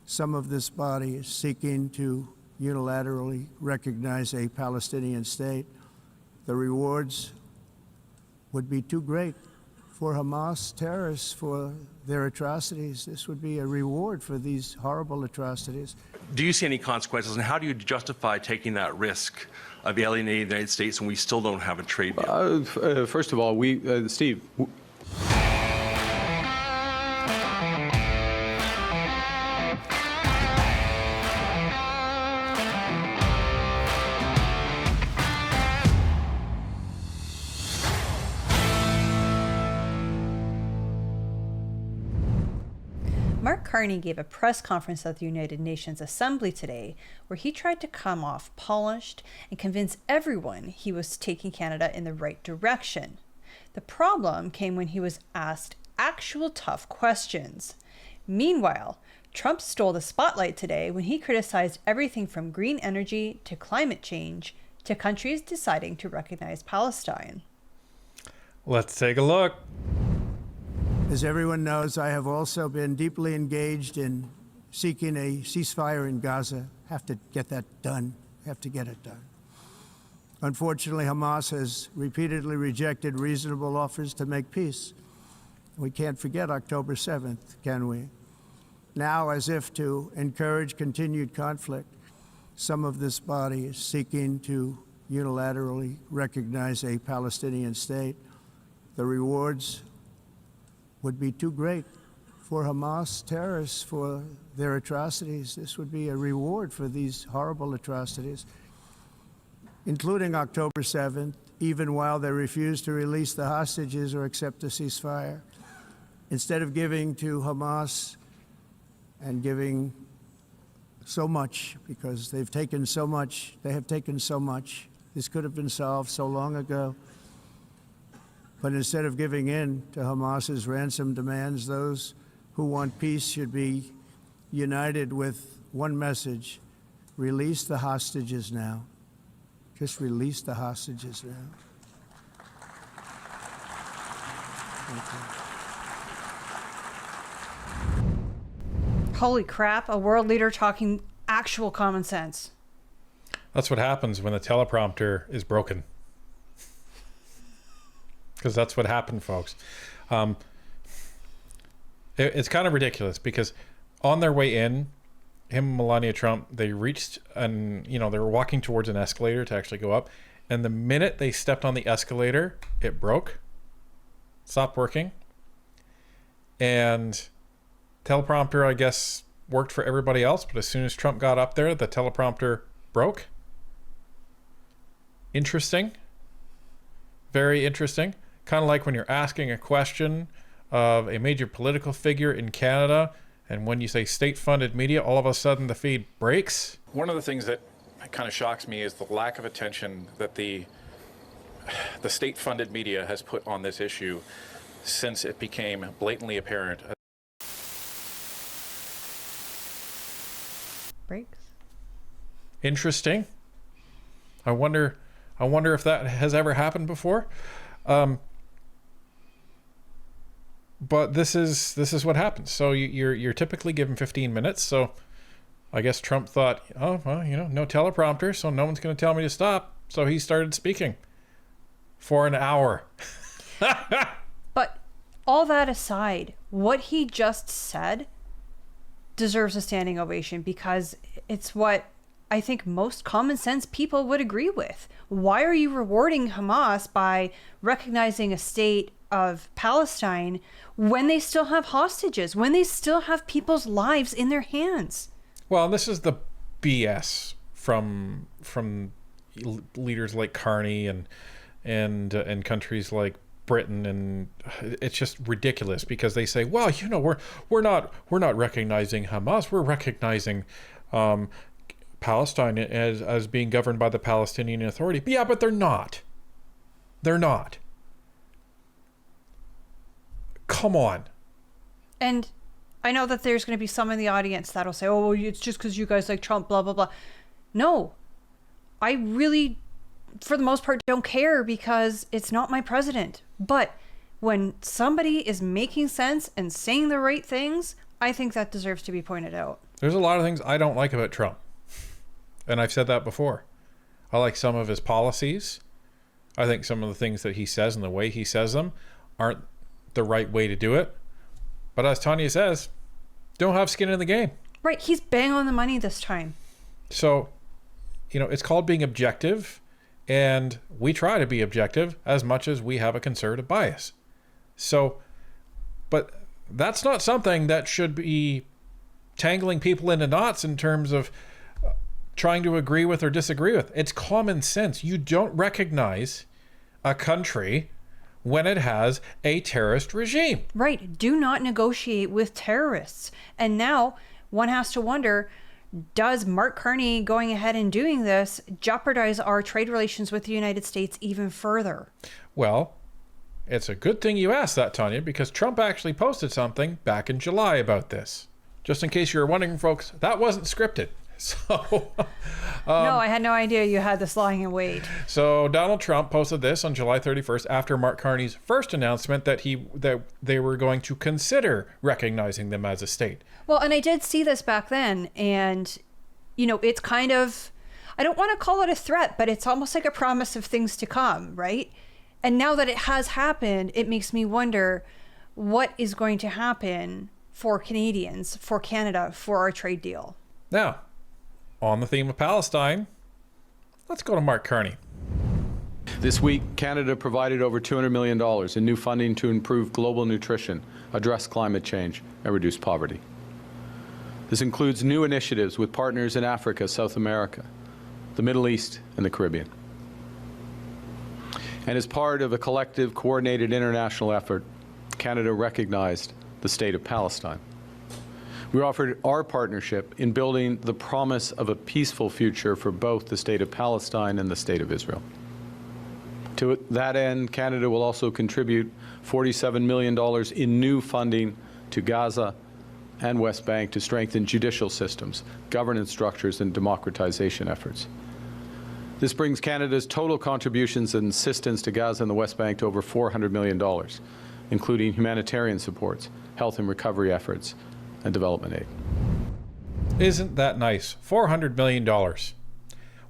some of this body is seeking to unilaterally recognize a Palestinian state, the rewards would be too great for Hamas terrorists for their atrocities. This would be a reward for these horrible atrocities. Do you see any consequences, and how do you justify taking that risk of alienating the United States when we still don't have a trade deal? First of all, Steve. Carney gave a press conference at the United Nations Assembly today where he tried to come off polished and convince everyone he was taking Canada in the right direction. The problem came when he was asked actual tough questions. Meanwhile, Trump stole the spotlight today when he criticized everything from green energy to climate change to countries deciding to recognize Palestine. Let's take a look. As everyone knows, I have also been deeply engaged in seeking a ceasefire in Gaza. Have to get that done. Have to get it done. Unfortunately, Hamas has repeatedly rejected reasonable offers to make peace. We can't forget October 7th, can we? Now, as if to encourage continued conflict, some of this body is seeking to unilaterally recognize a Palestinian state. The rewards would be too great for Hamas terrorists for their atrocities. This would be a reward for these horrible atrocities, including October 7th, even while they refuse to release the hostages or accept a ceasefire. Instead of giving to Hamas and giving so much, because they've taken so much, they have taken so much. This could have been solved so long ago. But instead of giving in to Hamas's ransom demands, those who want peace should be united with one message: release the hostages now. Just release the hostages now. Holy crap, a world leader talking actual common sense. That's what happens when the teleprompter is broken. Because that's what happened, folks. It's kind of ridiculous because on their way in, him and Melania Trump, they reached and they were walking towards an escalator to actually go up. And the minute they stepped on the escalator, it broke, stopped working. And teleprompter, I guess, worked for everybody else. But as soon as Trump got up there, the teleprompter broke. Interesting. Very interesting. Kind of like when you're asking a question of a major political figure in Canada, and when you say state-funded media, all of a sudden the feed breaks. One of the things that kind of shocks me is the lack of attention that the state-funded media has put on this issue since it became blatantly apparent. Breaks. Interesting. I wonder if that has ever happened before. But this is what happens. So you're typically given 15 minutes. So I guess Trump thought, oh, well, no teleprompter, so no one's going to tell me to stop. So he started speaking for an hour. But all that aside, what he just said deserves a standing ovation because it's what I think most common sense people would agree with. Why are you rewarding Hamas by recognizing a state of Palestine when they still have hostages, when they still have people's lives in their hands? Well, this is the BS from leaders like Carney and countries like Britain, and it's just ridiculous because they say, well, we're not recognizing Hamas, we're recognizing Palestine as being governed by the Palestinian Authority. But yeah, but they're not. They're not. Come on. And I know that there's going to be some in the audience that'll say, oh, well, it's just because you guys like Trump, blah, blah, blah. No, I really, for the most part, don't care because it's not my president. But when somebody is making sense and saying the right things, I think that deserves to be pointed out. There's a lot of things I don't like about Trump. And I've said that before. I like some of his policies. I think some of the things that he says and the way he says them aren't the right way to do it. But as Tanya says, don't have skin in the game. Right. He's bang on the money this time. So, it's called being objective. And we try to be objective as much as we have a conservative bias. So, but that's not something that should be tangling people into knots in terms of trying to agree with or disagree with. It's common sense. You don't recognize a country when it has a terrorist regime. Right. Do not negotiate with terrorists. And now one has to wonder, does Mark Carney going ahead and doing this jeopardize our trade relations with the United States even further? Well, it's a good thing you asked that, Tanya, because Trump actually posted something back in July about this. Just in case you were wondering, folks, that wasn't scripted. So, No, I had no idea you had this lying in wait. So Donald Trump posted this on July 31st after Mark Carney's first announcement that they were going to consider recognizing them as a state. Well, and I did see this back then, and it's kind of, I don't want to call it a threat, but it's almost like a promise of things to come, right? And now that it has happened, it makes me wonder what is going to happen for Canadians, for Canada, for our trade deal. Now, on the theme of Palestine, let's go to Mark Carney. This week, Canada provided over $200 million in new funding to improve global nutrition, address climate change, and reduce poverty. This includes new initiatives with partners in Africa, South America, the Middle East, and the Caribbean. And as part of a collective, coordinated international effort, Canada recognized the State of Palestine. We offered our partnership in building the promise of a peaceful future for both the State of Palestine and the State of Israel. To that end, Canada will also contribute $47 million in new funding to Gaza and West Bank to strengthen judicial systems, governance structures, and democratization efforts. This brings Canada's total contributions and assistance to Gaza and the West Bank to over $400 million, including humanitarian supports, health and recovery efforts, and development aid. Isn't that nice? $400 million.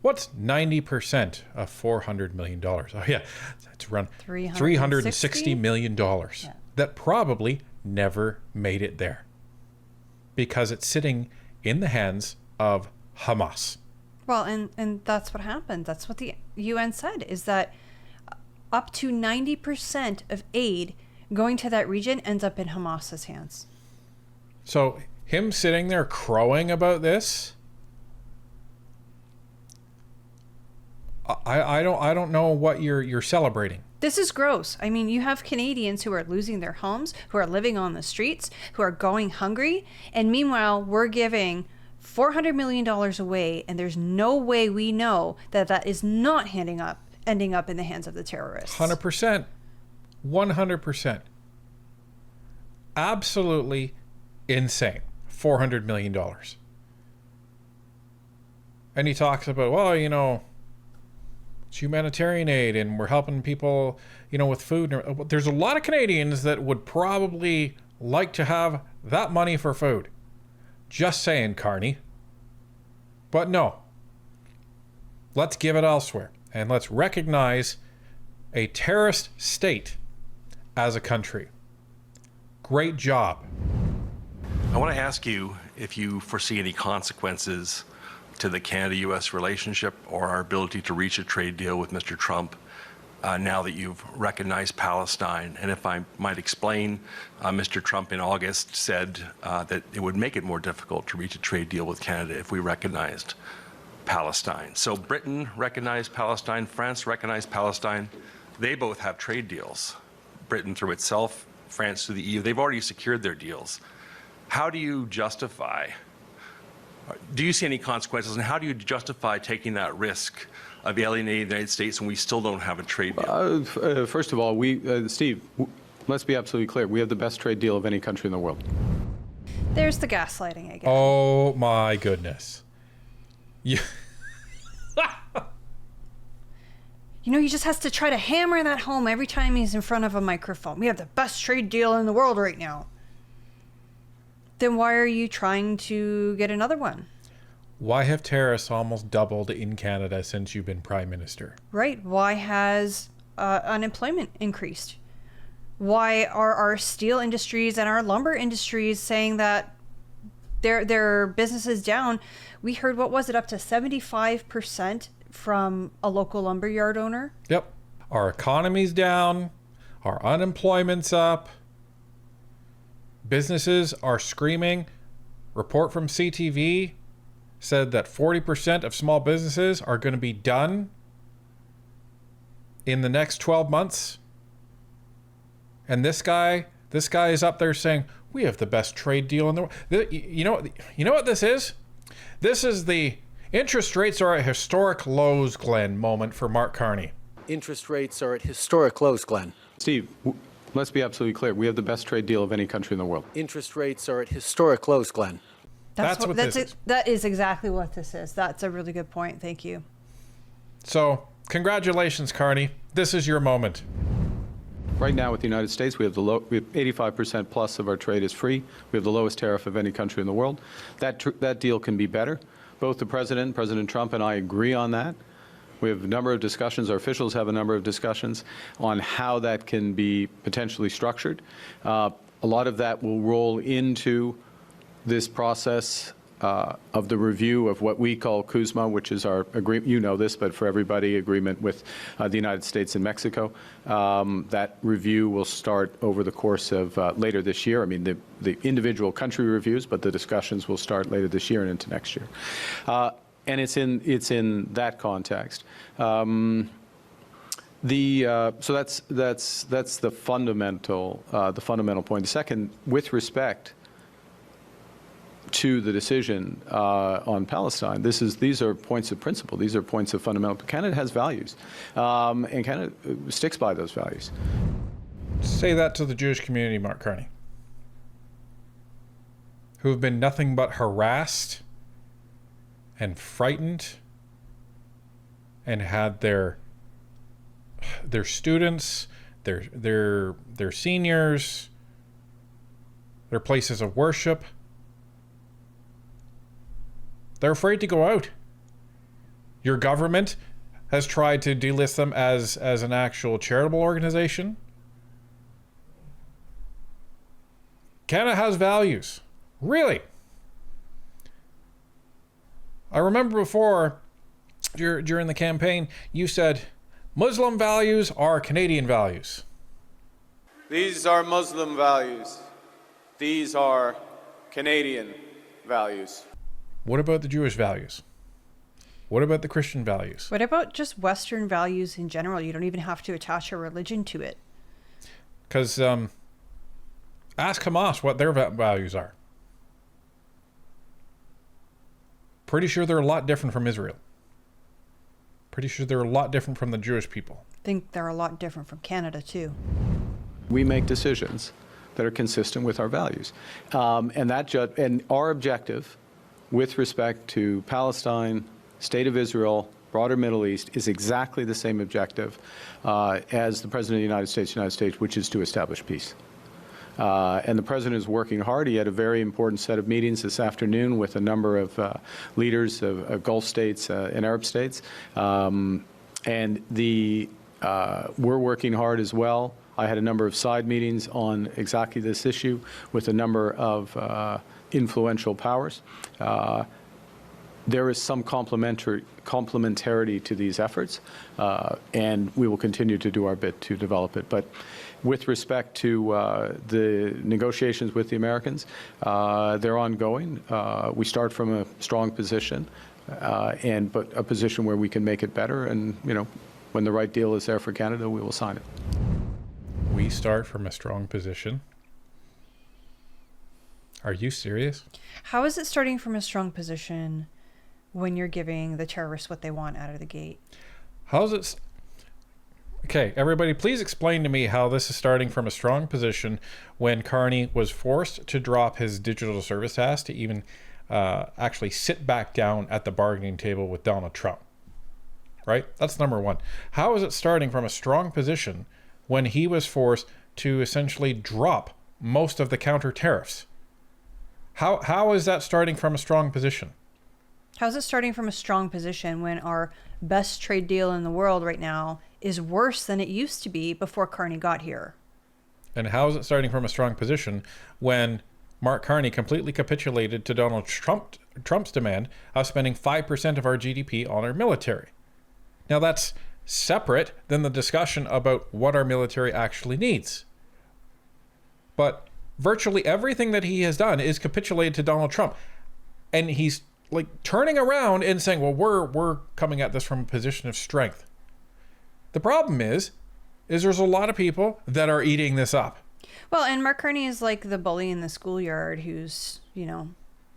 What's 90% of $400 million? Oh, yeah, that's around $360 million that probably never made it there because it's sitting in the hands of Hamas. Well, and that's what happened. That's what the UN said, is that up to 90% of aid going to that region ends up in Hamas's hands. So him sitting there crowing about this, I don't know what you're celebrating. This is gross. I mean, you have Canadians who are losing their homes, who are living on the streets, who are going hungry, and meanwhile we're giving $400 million away, and there's no way we know that that is not ending up in the hands of the terrorists. 100%. 100%. Absolutely insane. $400 million. And he talks about, well, it's humanitarian aid and we're helping people, with food. There's a lot of Canadians that would probably like to have that money for food. Just saying, Carney. But no. Let's give it elsewhere. And let's recognize a terrorist state as a country. Great job. I want to ask you if you foresee any consequences to the Canada-U.S. relationship or our ability to reach a trade deal with Mr. Trump now that you've recognized Palestine. And if I might explain, Mr. Trump in August said that it would make it more difficult to reach a trade deal with Canada if we recognized Palestine. So Britain recognized Palestine, France recognized Palestine. They both have trade deals. Britain through itself, France through the EU. They've already secured their deals. How do you justify, do you see any consequences, and how do you justify taking that risk of alienating the United States when we still don't have a trade deal? First of all, Steve, let's be absolutely clear. We have the best trade deal of any country in the world. There's the gaslighting again. Oh my goodness. You he just has to try to hammer that home every time he's in front of a microphone. We have the best trade deal in the world right now. Then why are you trying to get another one? Why have tariffs almost doubled in Canada since you've been Prime Minister? Right. Why has unemployment increased? Why are our steel industries and our lumber industries saying that their business is down? We heard, what was it, up to 75% from a local lumberyard owner? Yep. Our economy's down. Our unemployment's up. Businesses are screaming. Report from CTV said that 40% of small businesses are going to be done in the next 12 months. And this guy is up there saying, we have the best trade deal in the world. You know what this is? This is the interest rates are at historic lows, Glenn, moment for Mark Carney. Interest rates are at historic lows, Glenn. Steve, let's be absolutely clear. We have the best trade deal of any country in the world. Interest rates are at historic lows, Glenn. That's what this is. That is exactly what this is. That's a really good point. Thank you. Congratulations, Carney. This is your moment. Right now, with the United States, we have 85% plus of our trade is free. We have the lowest tariff of any country in the world. That deal can be better. Both the President Trump, and I agree on that. We have a number of discussions. Our officials have a number of discussions on how that can be potentially structured. A lot of that will roll into this process of the review of what we call CUSMA, which is our agreement. You know this, but for everybody, agreement with the United States and Mexico. That review will start over the course of later this year. I mean, the individual country reviews, but the discussions will start later this year and into next year. And it's in that context. So that's the fundamental point. The second, with respect to the decision on Palestine, these are points of principle. These are points of fundamental. Canada has values, and Canada sticks by those values. Say that to the Jewish community, Mark Carney, who have been nothing but harassed and frightened, and had their students, their seniors, their places of worship, they're afraid to go out. Your government has tried to delist them as an actual charitable organization. Canada has values. Really. I remember before, during the campaign, you said Muslim values are Canadian values. These are Muslim values. These are Canadian values. What about the Jewish values? What about the Christian values? What about just Western values in general? You don't even have to attach a religion to it. Because ask Hamas what their values are. Pretty sure they're a lot different from Israel. Pretty sure they're a lot different from the Jewish people. I think they're a lot different from Canada, too. We make decisions that are consistent with our values. And our objective with respect to Palestine, State of Israel, broader Middle East, is exactly the same objective as the President of the United States, which is to establish peace. And the President is working hard. He had a very important set of meetings this afternoon with a number of leaders of Gulf states and Arab states. We're working hard as well. I had a number of side meetings on exactly this issue with a number of influential powers. There is some complementarity to these efforts, and we will continue to do our bit to develop it. But with respect to the negotiations with the Americans, they're ongoing. We start from a strong position, but a position where we can make it better. And when the right deal is there for Canada, we will sign it. We start from a strong position. Are you serious? How is it starting from a strong position when you're giving the terrorists what they want out of the gate? How's it? Okay, everybody, please explain to me how this is starting from a strong position when Carney was forced to drop his digital service tax to even actually sit back down at the bargaining table with Donald Trump. Right? That's number one. How is it starting from a strong position when he was forced to essentially drop most of the counter tariffs? How is that starting from a strong position? How's it starting from a strong position when our best trade deal in the world right now is worse than it used to be before Carney got here? And how is it starting from a strong position when Mark Carney completely capitulated to Donald Trump's demand of spending 5% of our GDP on our military? Now that's separate than the discussion about what our military actually needs. But virtually everything that he has done is capitulated to Donald Trump. And he's like turning around and saying, well, we're coming at this from a position of strength. The problem is there's a lot of people that are eating this up. Well, and Mark Carney is like the bully in the schoolyard who's,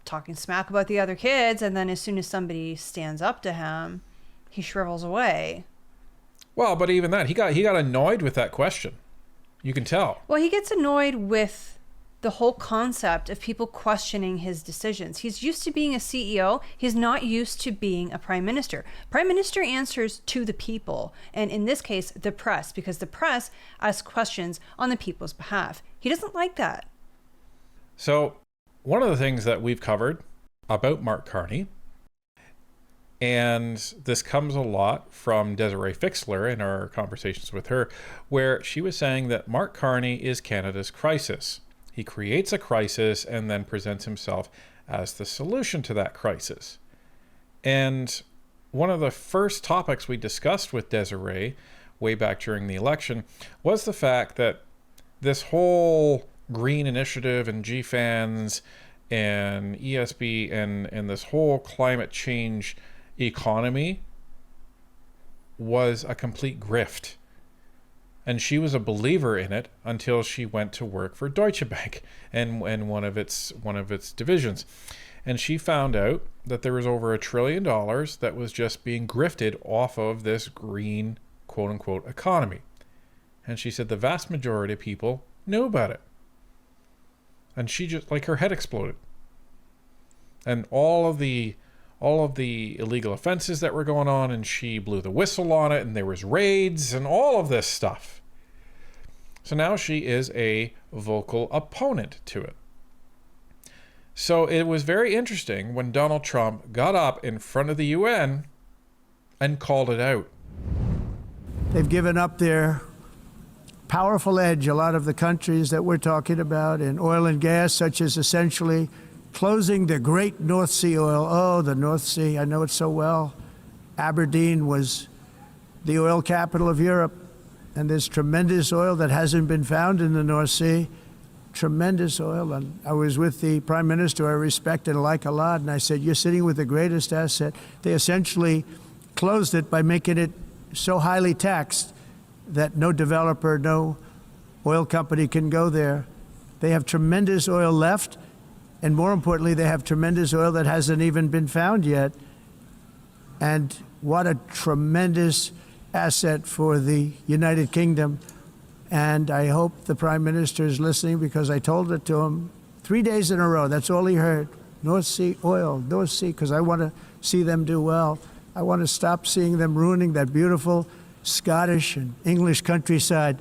talking smack about the other kids. And then as soon as somebody stands up to him, he shrivels away. Well, but even that, he got annoyed with that question. You can tell. Well, he gets annoyed with the whole concept of people questioning his decisions. He's used to being a CEO. He's not used to being a prime minister. Prime minister answers to the people, and in this case, the press, because the press asks questions on the people's behalf. He doesn't like that. So one of the things that we've covered about Mark Carney, and this comes a lot from Desiree Fixler in our conversations with her, where she was saying that Mark Carney is Canada's crisis. He creates a crisis and then presents himself as the solution to that crisis. And one of the first topics we discussed with Desiree way back during the election was the fact that this whole green initiative and GFANZ and ESB and this whole climate change economy was a complete grift. And she was a believer in it until she went to work for Deutsche Bank and one of its divisions. And she found out that there was over $1 trillion that was just being grifted off of this green, quote unquote, economy. And she said the vast majority of people knew about it. And she just, like, her head exploded. And all of the illegal offenses that were going on, and she blew the whistle on it, and there was raids and all of this stuff. So now she is a vocal opponent to it. So it was very interesting when Donald Trump got up in front of the UN and called it out. They've given up their powerful edge, a lot of the countries that we're talking about in oil and gas, such as essentially closing the great North Sea oil. Oh, the North Sea, I know it so well. Aberdeen was the oil capital of Europe, and there's tremendous oil that hasn't been found in the North Sea. Tremendous oil. And I was with the Prime Minister I respect and like a lot, and I said, you're sitting with the greatest asset. They essentially closed it by making it so highly taxed that no developer, no oil company can go there. They have tremendous oil left. And more importantly, they have tremendous oil that hasn't even been found yet. And what a tremendous asset for the United Kingdom. And I hope the Prime Minister is listening, because I told it to him 3 days in a row. That's all he heard. North Sea oil, North Sea, because I want to see them do well. I want to stop seeing them ruining that beautiful Scottish and English countryside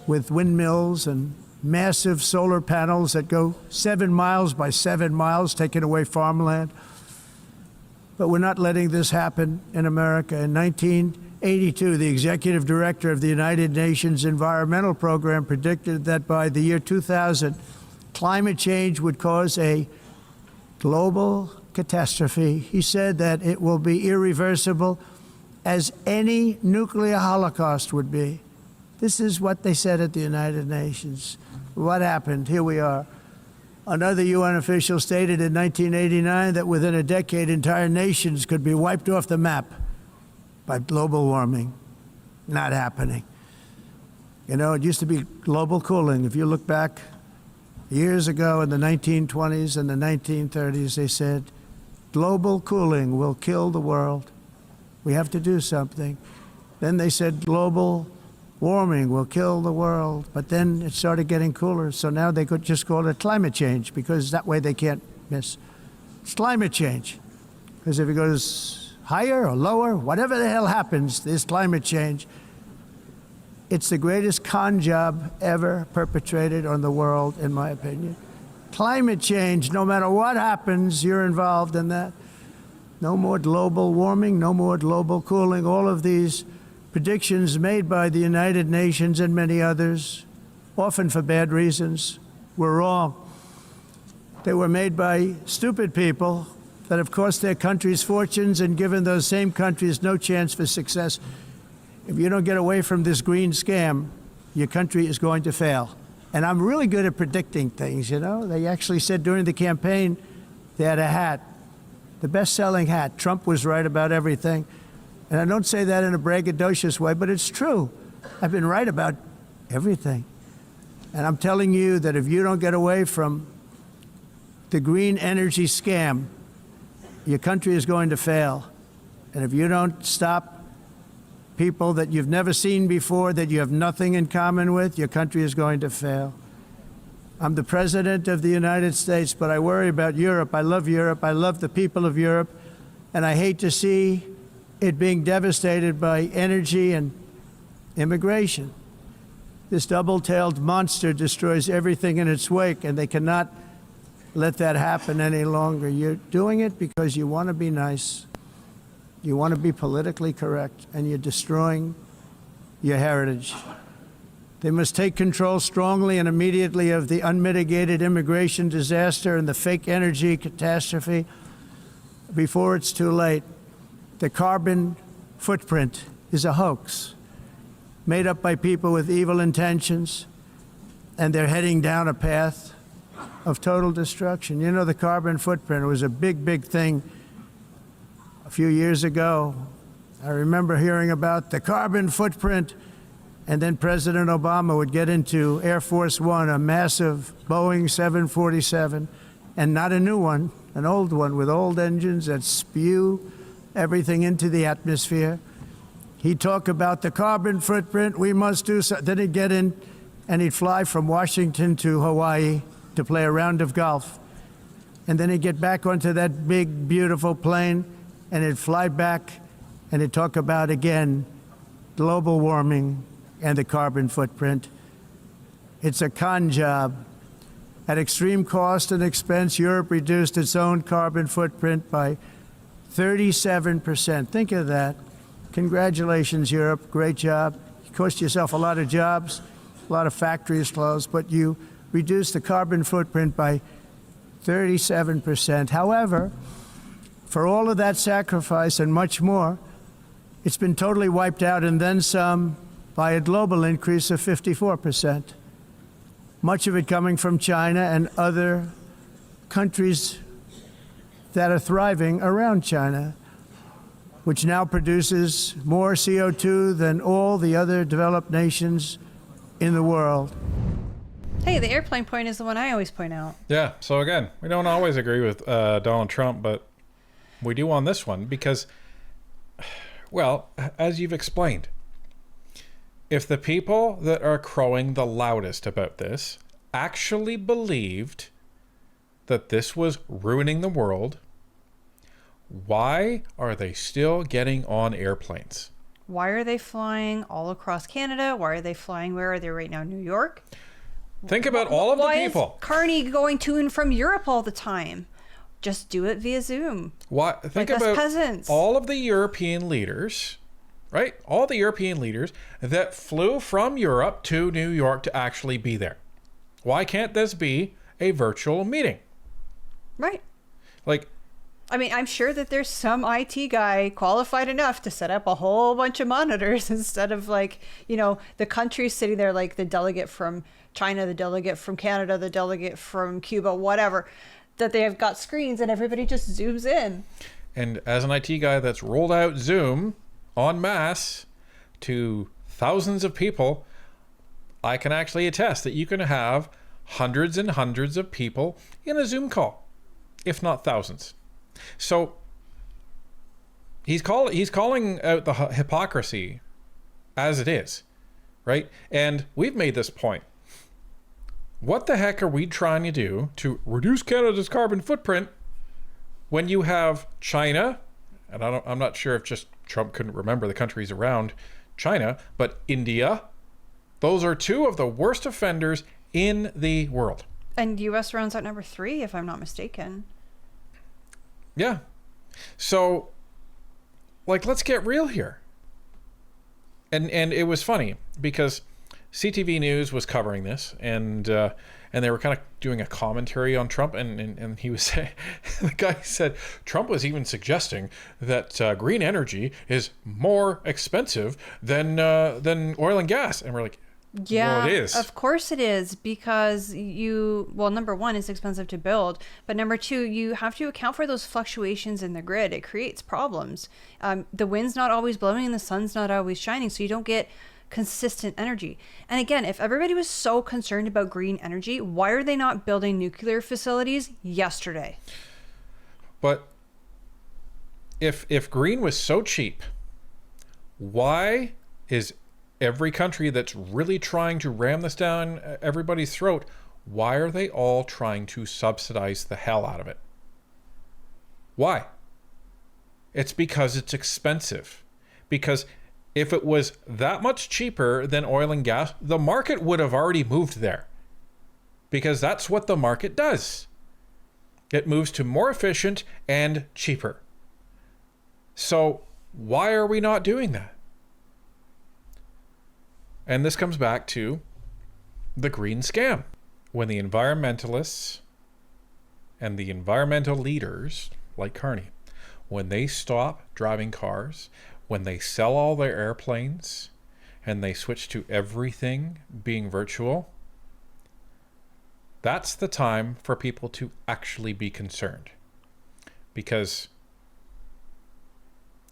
with windmills and massive solar panels that go 7 miles by 7 miles, taking away farmland. But we're not letting this happen in America. In 1982, the executive director of the United Nations Environmental Program predicted that by the year 2000, climate change would cause a global catastrophe. He said that it will be irreversible, as any nuclear holocaust would be. This is what they said at the United Nations. What happened? Here we are. Another UN official stated in 1989 that within a decade, entire nations could be wiped off the map by global warming. Not happening. You know, it used to be global cooling. If you look back years ago in the 1920s and the 1930s, they said, global cooling will kill the world. We have to do something. Then they said global warming will kill the world, but then it started getting cooler, so now they could just call it climate change, because that way they can't miss. It's climate change, because if it goes higher or lower, whatever the hell happens, there's climate change. It's the greatest con job ever perpetrated on the world, in my opinion. Climate change, no matter what happens, you're involved in that. No more global warming, no more global cooling. All of these predictions made by the United Nations and many others, often for bad reasons, were wrong. They were made by stupid people that have cost their countries fortunes and given those same countries no chance for success. If you don't get away from this green scam, your country is going to fail. And I'm really good at predicting things, you know. They actually said during the campaign they had a hat, the best-selling hat. Trump was right about everything. And I don't say that in a braggadocious way, but it's true. I've been right about everything. And I'm telling you that if you don't get away from the green energy scam, your country is going to fail. And if you don't stop people that you've never seen before, that you have nothing in common with, your country is going to fail. I'm the president of the United States, but I worry about Europe. I love Europe. I love the people of Europe. And I hate to see it being devastated by energy and immigration. This double-tailed monster destroys everything in its wake, and they cannot let that happen any longer. You're doing it because you want to be nice. You want to be politically correct, and you're destroying your heritage. They must take control strongly and immediately of the unmitigated immigration disaster and the fake energy catastrophe before it's too late. The carbon footprint is a hoax made up by people with evil intentions, and they're heading down a path of total destruction. You know, the carbon footprint was a big, big thing a few years ago. I remember hearing about the carbon footprint, and then President Obama would get into Air Force One, a massive Boeing 747, and not a new one, an old one with old engines that spew everything into the atmosphere. He'd talk about the carbon footprint, we must do so. Then he'd get in and he'd fly from Washington to Hawaii to play a round of golf. And then he'd get back onto that big, beautiful plane and he'd fly back and he'd talk about, again, global warming and the carbon footprint. It's a con job. At extreme cost and expense, Europe reduced its own carbon footprint by 37%. Think of that. Congratulations, Europe. Great job. You cost yourself a lot of jobs, a lot of factories closed, but you reduced the carbon footprint by 37%. However, for all of that sacrifice and much more, it's been totally wiped out and then some by a global increase of 54%. Much of it coming from China and other countries that are thriving around China, which now produces more CO2 than all the other developed nations in the world. Hey, the airplane point is the one I always point out. Yeah, so again, we don't always agree with Donald Trump, but we do on this one because, well, as you've explained, if the people that are crowing the loudest about this actually believed that this was ruining the world, why are they still getting on airplanes? Why are they flying all across Canada? Why are they flying? Where are they right now? New York? Think about all of the people. Why is Carney going to and from Europe all the time? Just do it via Zoom. Why? Think like us about peasants. all of the European leaders, right? All the European leaders that flew from Europe to New York to actually be there. Why can't this be a virtual meeting? Right. Like, I mean, I'm sure that there's some IT guy qualified enough to set up a whole bunch of monitors instead of, like, you know, the countries sitting there, like the delegate from China, the delegate from Canada, the delegate from Cuba, whatever, that they have got screens and everybody just zooms in. and as an IT guy that's rolled out Zoom en masse to thousands of people, I can actually attest that you can have hundreds and hundreds of people in a Zoom call, if not thousands. So he's calling out the hypocrisy as it is, right? And we've made this point. What the heck are we trying to do to reduce Canada's carbon footprint when you have China, and I'm not sure if just Trump couldn't remember the countries around China, but India? Those are two of the worst offenders in the world. And U.S. rounds out number 3, if I'm not mistaken. Yeah. So, like, let's get real here. And it was funny because CTV News was covering this, and they were kind of doing a commentary on Trump, and he was saying, the guy said Trump was even suggesting that green energy is more expensive than oil and gas, and we're like, Yeah, well, it is. of course it is, because number one, it's expensive to build, but number two, you have to account for those fluctuations in the grid. It creates problems. The wind's not always blowing and the sun's not always shining, so you don't get consistent energy. And again, if everybody was so concerned about green energy, why are they not building nuclear facilities yesterday? But if green was so cheap, why is every country that's really trying to ram this down everybody's throat, why are they all trying to subsidize the hell out of it? Why? It's because it's expensive. Because if it was that much cheaper than oil and gas, the market would have already moved there. Because that's what the market does. It moves to more efficient and cheaper. So why are we not doing that? And this comes back to the green scam. When the environmentalists and the environmental leaders, like Carney, when they stop driving cars, when they sell all their airplanes, and they switch to everything being virtual, that's the time for people to actually be concerned. Because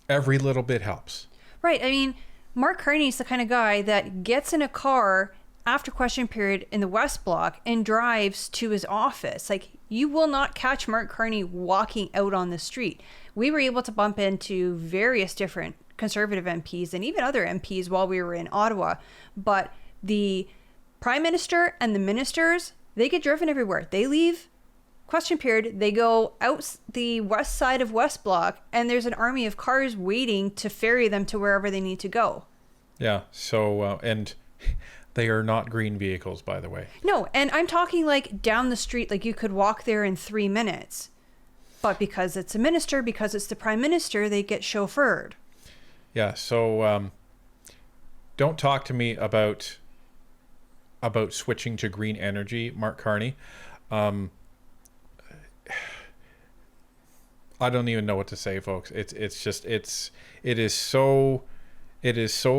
every little bit helps. Right. I mean, Mark Carney's the kind of guy that gets in a car after question period in the West Block and drives to his office. Like, you will not catch Mark Carney walking out on the street. We were able to bump into various different Conservative MPs and even other MPs while we were in Ottawa. But the Prime Minister and the ministers, they get driven everywhere. They leave question period, they go out the west side of West Block, and there's an army of cars waiting to ferry them to wherever they need to go. Yeah. So, and they are not green vehicles, by the way. No, and I'm talking like down the street, like you could walk there in 3 minutes. But because it's a minister, because it's the Prime Minister, they get chauffeured. Yeah. So, don't talk to me about switching to green energy, Mark Carney. I don't even know what to say, folks. It is so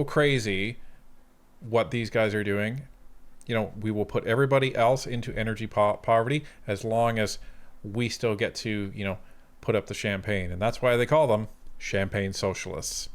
crazy what these guys are doing. You know, we will put everybody else into energy poverty as long as we still get to, you know, put up the champagne. And that's why they call them champagne socialists.